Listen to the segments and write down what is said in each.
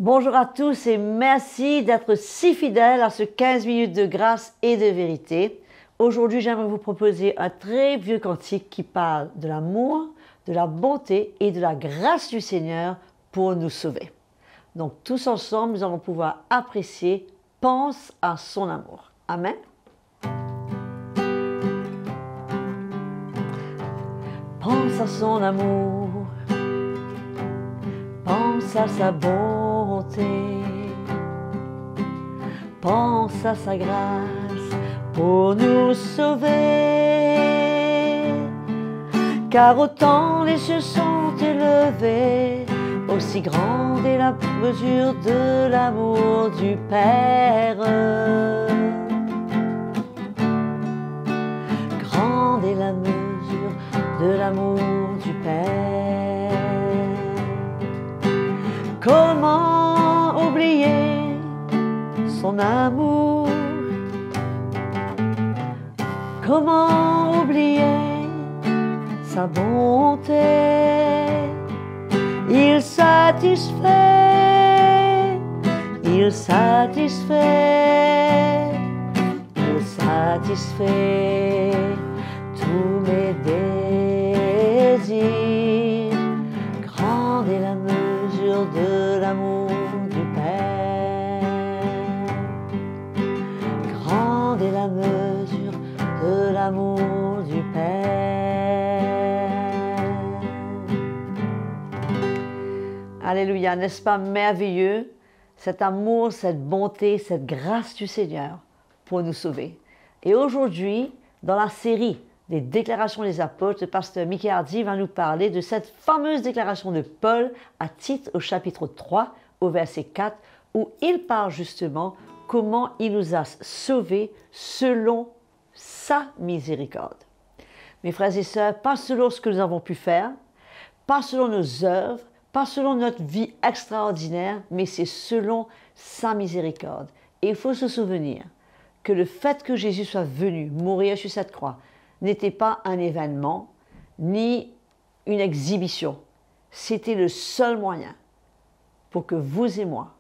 Bonjour à tous et merci d'être si fidèles à ce 15 minutes de grâce et de vérité. Aujourd'hui, j'aimerais vous proposer un très vieux cantique qui parle de l'amour, de la bonté et de la grâce du Seigneur pour nous sauver. Donc tous ensemble, nous allons pouvoir apprécier « Pense à son amour ». Amen. Pense à son amour, pense à sa bonté, pense à sa grâce pour nous sauver. Car autant les cieux sont élevés, aussi grande est la mesure de l'amour du Père. Grande est la mesure de l'amour du Père. Comment oublier son amour? Comment oublier sa bonté? Il satisfait, il satisfait, il satisfait tous mes désirs. Grande est la mesure de l'amour du Père. Grande est la mesure de l'amour du Père. Alléluia, n'est-ce pas merveilleux, cet amour, cette bonté, cette grâce du Seigneur pour nous sauver. Et aujourd'hui, dans la série des déclarations des apôtres, le pasteur Mickey Hardy va nous parler de cette fameuse déclaration de Paul à Tite au chapitre 3, au verset 4, où il parle justement comment il nous a sauvés selon sa miséricorde. Mes frères et sœurs, pas selon ce que nous avons pu faire, pas selon nos œuvres, pas selon notre vie extraordinaire, mais c'est selon sa miséricorde. Et il faut se souvenir que le fait que Jésus soit venu mourir sur cette croix n'était pas un événement, ni une exhibition. C'était le seul moyen pour que vous et moi,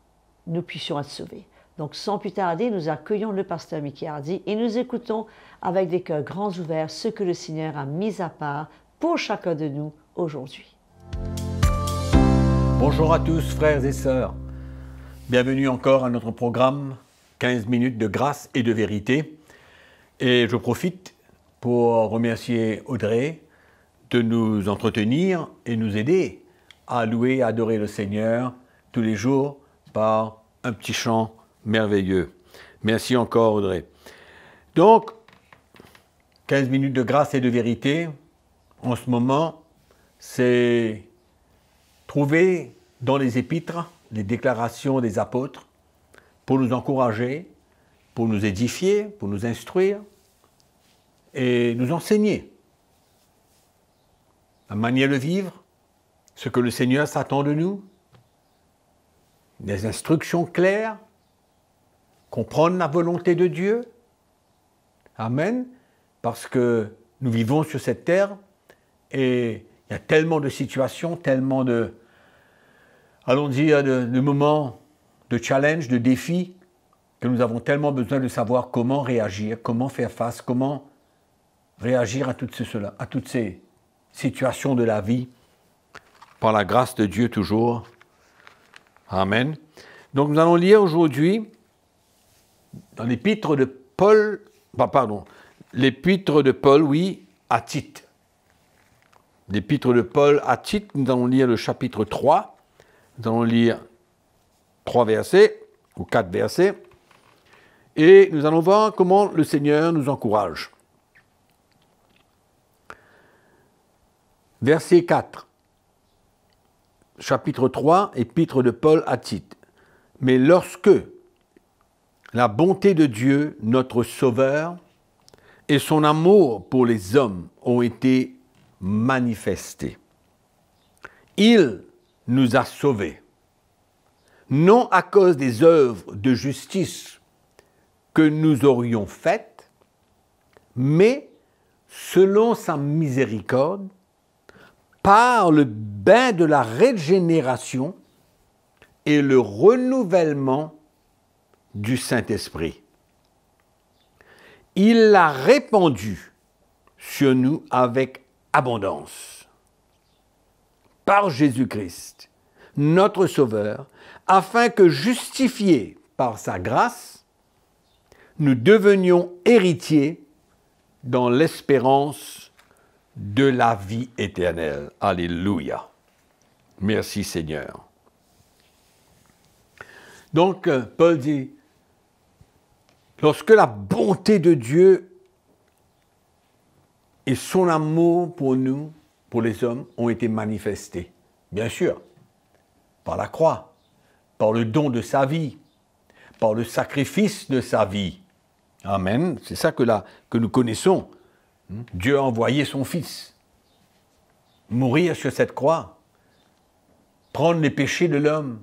nous puissions être sauvés. Donc, sans plus tarder, nous accueillons le pasteur Mickey Hardy et nous écoutons avec des cœurs grands ouverts ce que le Seigneur a mis à part pour chacun de nous aujourd'hui. Bonjour à tous, frères et sœurs. Bienvenue encore à notre programme 15 minutes de grâce et de vérité. Et je profite pour remercier Audrey de nous entretenir et nous aider à louer et adorer le Seigneur tous les jours par un petit chant merveilleux. Merci encore Audrey. Donc, 15 minutes de grâce et de vérité, en ce moment, c'est trouver dans les épîtres les déclarations des apôtres pour nous encourager, pour nous édifier, pour nous instruire, et nous enseigner la manière de vivre, ce que le Seigneur s'attend de nous, des instructions claires, comprendre la volonté de Dieu. Amen. Parce que nous vivons sur cette terre et il y a tellement de situations, tellement de, allons dire, de moments de challenge, de défis, que nous avons tellement besoin de savoir comment réagir, comment faire face, comment réagir à toutes ces situations de la vie, par la grâce de Dieu toujours. Amen. Donc nous allons lire aujourd'hui dans l'épître de Paul, l'épître de Paul, oui, à Tite. L'épître de Paul à Tite, nous allons lire le chapitre 3, nous allons lire 3 versets, ou 4 versets, et nous allons voir comment le Seigneur nous encourage. Verset 4, chapitre 3, épître de Paul à Tite. Mais lorsque la bonté de Dieu, notre Sauveur, et son amour pour les hommes ont été manifestés, il nous a sauvés, non à cause des œuvres de justice que nous aurions faites, mais selon sa miséricorde, par le bain de la régénération et le renouvellement du Saint-Esprit. Il l'a répandu sur nous avec abondance. Par Jésus-Christ, notre Sauveur, afin que, justifiés par sa grâce, nous devenions héritiers dans l'espérance de la vie éternelle. Alléluia. Merci Seigneur. Donc, Paul dit, lorsque la bonté de Dieu et son amour pour nous, pour les hommes, ont été manifestés, bien sûr, par la croix, par le don de sa vie, par le sacrifice de sa vie. Amen. C'est ça que nous connaissons. Dieu a envoyé son Fils mourir sur cette croix, prendre les péchés de l'homme.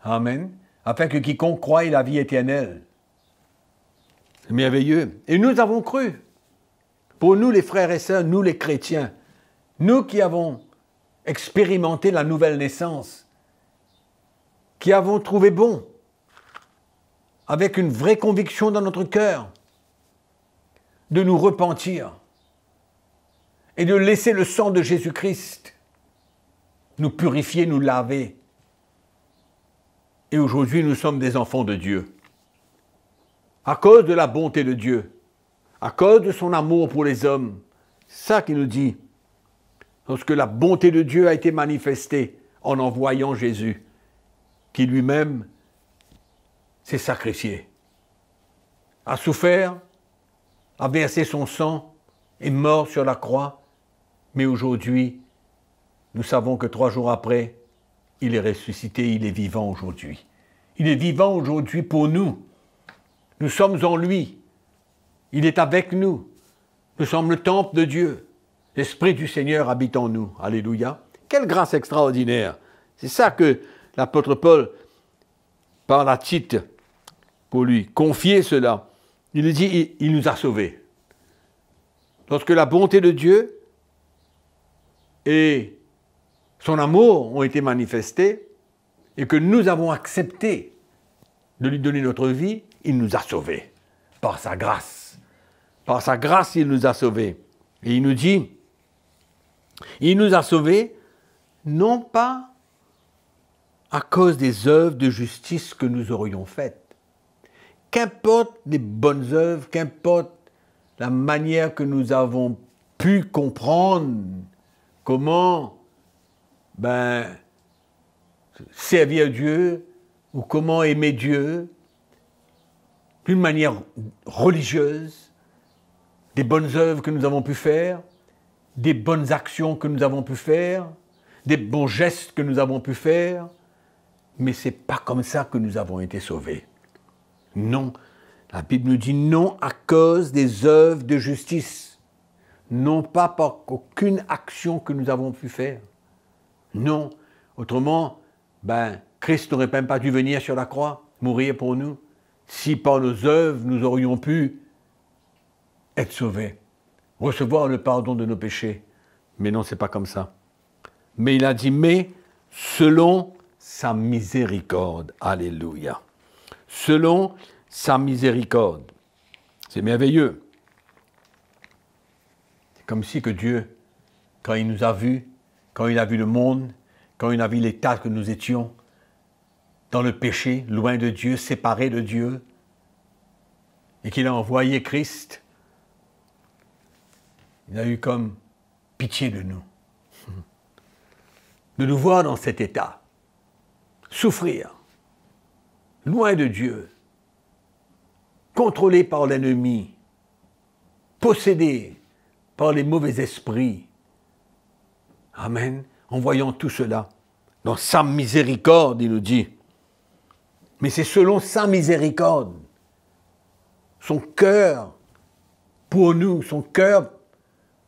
Amen. Afin que quiconque croie ait la vie éternelle. C'est merveilleux. Et nous avons cru. Pour nous, les frères et sœurs, nous les chrétiens, nous qui avons expérimenté la nouvelle naissance, qui avons trouvé bon, avec une vraie conviction dans notre cœur, de nous repentir et de laisser le sang de Jésus-Christ nous purifier, nous laver. Et aujourd'hui, nous sommes des enfants de Dieu. À cause de la bonté de Dieu, à cause de son amour pour les hommes. C'est ça qu'il nous dit. Lorsque la bonté de Dieu a été manifestée en envoyant Jésus, qui lui-même s'est sacrifié, a souffert, a versé son sang, est mort sur la croix, mais aujourd'hui, nous savons que 3 jours après, il est ressuscité, il est vivant aujourd'hui. Il est vivant aujourd'hui pour nous. Nous sommes en lui. Il est avec nous. Nous sommes le temple de Dieu. L'Esprit du Seigneur habite en nous. Alléluia. Quelle grâce extraordinaire. C'est ça que l'apôtre Paul parle à Tite pour lui confier cela. Il dit, il nous a sauvés. Lorsque la bonté de Dieu et son amour ont été manifestés et que nous avons accepté de lui donner notre vie, il nous a sauvés par sa grâce. Par sa grâce, il nous a sauvés. Et il nous dit, il nous a sauvés non pas à cause des œuvres de justice que nous aurions faites. Qu'importe les bonnes œuvres, qu'importe la manière que nous avons pu comprendre comment servir Dieu ou comment aimer Dieu d'une manière religieuse, des bonnes œuvres que nous avons pu faire, des bonnes actions que nous avons pu faire, des bons gestes que nous avons pu faire, mais ce n'est pas comme ça que nous avons été sauvés. Non, la Bible nous dit non à cause des œuvres de justice, non pas par aucune action que nous avons pu faire. Non, autrement, Christ n'aurait même pas dû venir sur la croix, mourir pour nous, si par nos œuvres nous aurions pu être sauvés, recevoir le pardon de nos péchés. Mais non, ce n'est pas comme ça. Mais il a dit, mais selon sa miséricorde. Alléluia. Selon sa miséricorde. C'est merveilleux. C'est comme si que Dieu, quand il nous a vus, quand il a vu le monde, quand il a vu l'état que nous étions, dans le péché, loin de Dieu, séparés de Dieu, et qu'il a envoyé Christ, il a eu comme pitié de nous. De nous voir dans cet état, souffrir, loin de Dieu, contrôlé par l'ennemi, possédé par les mauvais esprits. Amen. En voyant tout cela, dans sa miséricorde, il nous dit. Mais c'est selon sa miséricorde, son cœur pour nous, son cœur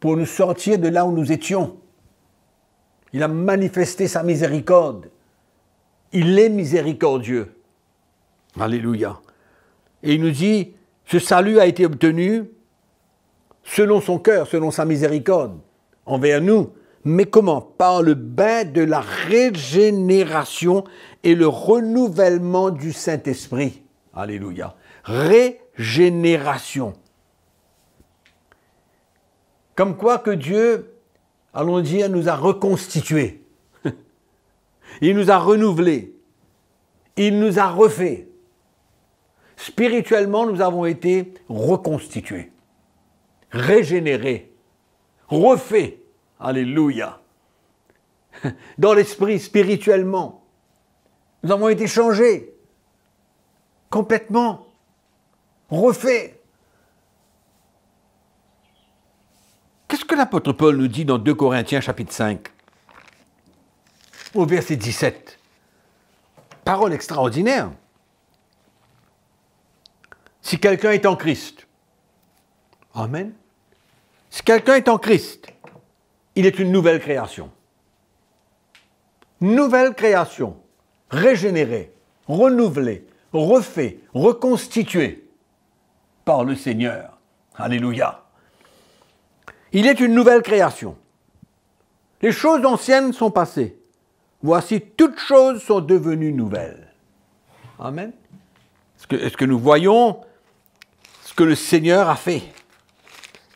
pour nous sortir de là où nous étions. Il a manifesté sa miséricorde. Il est miséricordieux. Alléluia. Et il nous dit, ce salut a été obtenu selon son cœur, selon sa miséricorde envers nous, Mais comment? Par le bain de la régénération et le renouvellement du Saint-Esprit. Alléluia. Régénération. Comme quoi que Dieu, allons dire, nous a reconstitués. Il nous a renouvelés. Il nous a refaits. Spirituellement, nous avons été reconstitués, régénérés, refaits. Alléluia. Dans l'esprit, spirituellement, nous avons été changés, complètement, refaits. Qu'est-ce que l'apôtre Paul nous dit dans 2 Corinthiens chapitre 5, au verset 17? Parole extraordinaire. Si quelqu'un est en Christ, amen. Si quelqu'un est en Christ, il est une nouvelle création. Nouvelle création, régénérée, renouvelée, refait, reconstituée par le Seigneur. Alléluia. Il est une nouvelle création. Les choses anciennes sont passées. Voici, toutes choses sont devenues nouvelles. Amen. Est-ce que nous voyons ce que le Seigneur a fait?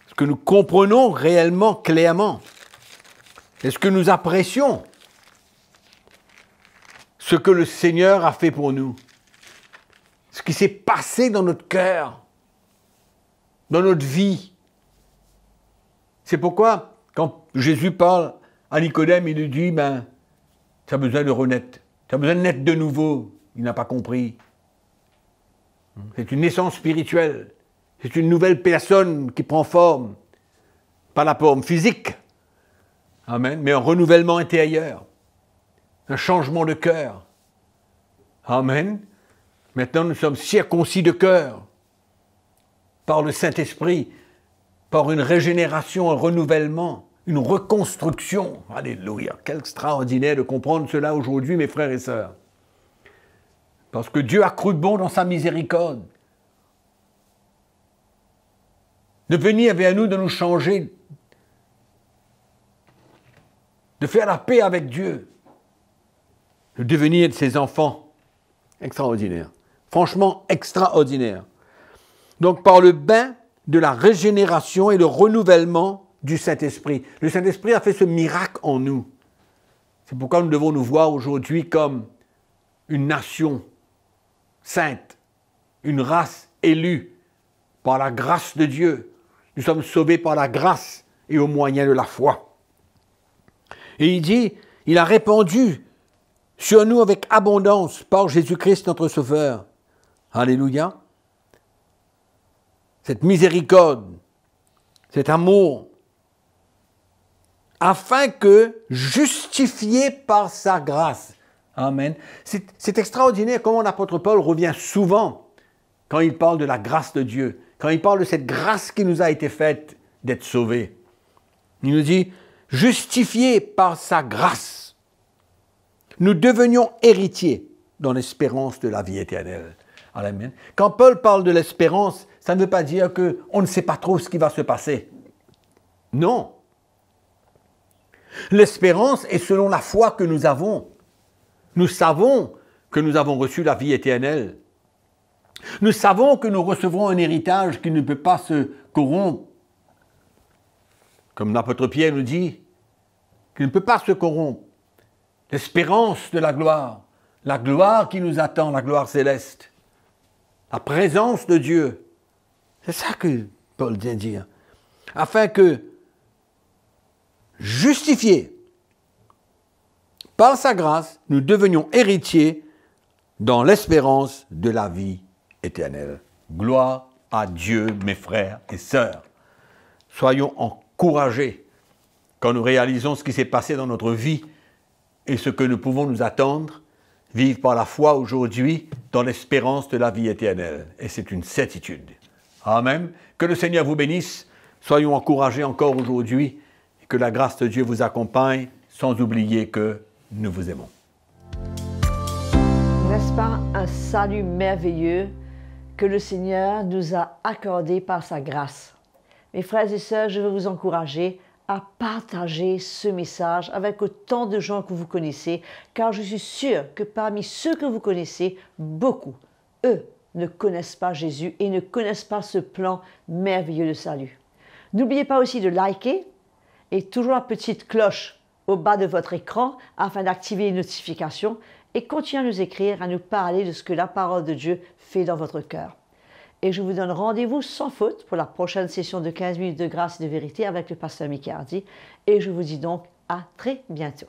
Est-ce que nous comprenons réellement, clairement? Est-ce que nous apprécions ce que le Seigneur a fait pour nous? Ce qui s'est passé dans notre cœur, dans notre vie. C'est pourquoi, quand Jésus parle à Nicodème, il lui dit, tu as besoin de renaître. Tu as besoin de naître de nouveau. Il n'a pas compris. C'est une naissance spirituelle. C'est une nouvelle personne qui prend forme. Pas la forme physique. Amen. Mais un renouvellement intérieur. Un changement de cœur. Amen. Maintenant, nous sommes circoncis de cœur. Par le Saint-Esprit. Par une régénération, un renouvellement. Une reconstruction. Alléluia. Quel extraordinaire de comprendre cela aujourd'hui, mes frères et sœurs. Parce que Dieu a cru bon dans sa miséricorde de venir vers nous, de nous changer, de faire la paix avec Dieu, de devenir ses enfants. Extraordinaire. Franchement, extraordinaire. Donc, par le bain de la régénération et le renouvellement du Saint-Esprit. Le Saint-Esprit a fait ce miracle en nous. C'est pourquoi nous devons nous voir aujourd'hui comme une nation sainte, une race élue par la grâce de Dieu. Nous sommes sauvés par la grâce et au moyen de la foi. Et il dit, il a répandu sur nous avec abondance par Jésus-Christ notre Sauveur. Alléluia. Cette miséricorde, cet amour, afin que, justifiés par sa grâce. Amen. C'est extraordinaire comment l'apôtre Paul revient souvent quand il parle de la grâce de Dieu, quand il parle de cette grâce qui nous a été faite d'être sauvés. Il nous dit, justifiés par sa grâce, nous devenions héritiers dans l'espérance de la vie éternelle. Amen. Quand Paul parle de l'espérance, ça ne veut pas dire qu'on ne sait pas trop ce qui va se passer. Non. L'espérance est selon la foi que nous avons. Nous savons que nous avons reçu la vie éternelle. Nous savons que nous recevrons un héritage qui ne peut pas se corrompre. Comme l'apôtre Pierre nous dit, qui ne peut pas se corrompre. L'espérance de la gloire qui nous attend, la gloire céleste. La présence de Dieu. C'est ça que Paul vient dire. Afin que, justifiés par sa grâce, nous devenions héritiers dans l'espérance de la vie éternelle. Gloire à Dieu, mes frères et sœurs. Soyons encouragés quand nous réalisons ce qui s'est passé dans notre vie et ce que nous pouvons nous attendre, vivre par la foi aujourd'hui dans l'espérance de la vie éternelle. Et c'est une certitude. Amen. Que le Seigneur vous bénisse. Soyons encouragés encore aujourd'hui et que la grâce de Dieu vous accompagne, sans oublier que nous vous aimons. N'est-ce pas un salut merveilleux que le Seigneur nous a accordé par sa grâce? Mes frères et sœurs, je veux vous encourager à partager ce message avec autant de gens que vous connaissez, car je suis sûre que parmi ceux que vous connaissez, beaucoup, eux, ne connaissent pas Jésus et ne connaissent pas ce plan merveilleux de salut. N'oubliez pas aussi de liker et toujours la petite cloche au bas de votre écran afin d'activer les notifications et continuez à nous écrire, à nous parler de ce que la parole de Dieu fait dans votre cœur. Et je vous donne rendez-vous sans faute pour la prochaine session de 15 minutes de grâce et de vérité avec le pasteur Mickey Hardy. Et je vous dis donc à très bientôt.